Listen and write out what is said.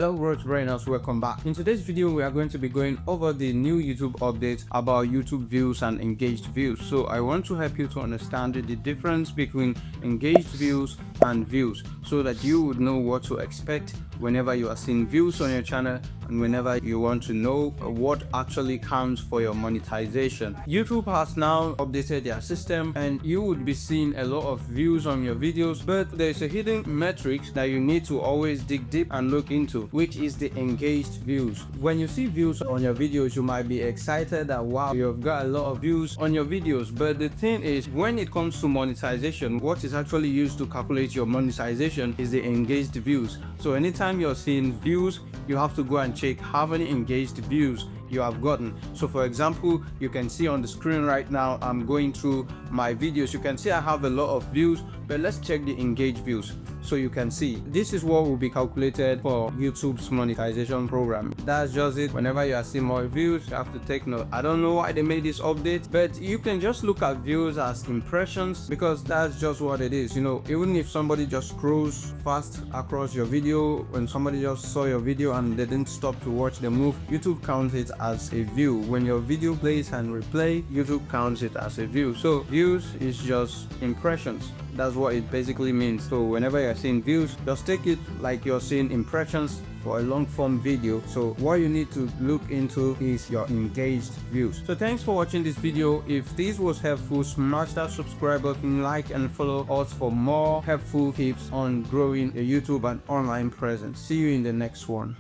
Hello world brainers, welcome back. In today's video we are going to be going over the new YouTube update about YouTube views and engaged views. So I want to help you to understand the difference between engaged views and views so that you would know what to expect whenever you are seeing views on your channel and whenever you want to know what actually counts for your monetization. YouTube has now updated their system and you would be seeing a lot of views on your videos, but there's a hidden metric that you need to always dig deep and look into, which is the engaged views. When you see views on your videos, you might be excited that wow, you've got a lot of views on your videos, but the thing is, when it comes to monetization, what is actually used to calculate your monetization is the engaged views. So anytime you're seeing views, you have to go and check how many engaged views you have gotten. So for example, you can see on the screen right now, I'm going through my videos. You can see I have a lot of views, but let's check the engaged views. So you can see this is what will be calculated for YouTube's monetization program. That's just it. Whenever you are seeing more views, you have to take note. I don't know why they made this update, but you can just look at views as impressions because that's just what it is. You know, even if somebody just scrolls fast across your video, when somebody just saw your video and they didn't stop to watch the move, YouTube counts it as a view. When your video plays and replay, YouTube counts it as a view. So views is just impressions. That's what it basically means. So whenever you're seeing views, just take it like you're seeing impressions for a long form video. So what you need to look into is your engaged views. So thanks for watching this video. If this was helpful, smash that subscribe button, like and follow us for more helpful tips on growing a YouTube and online presence. See you in the next one.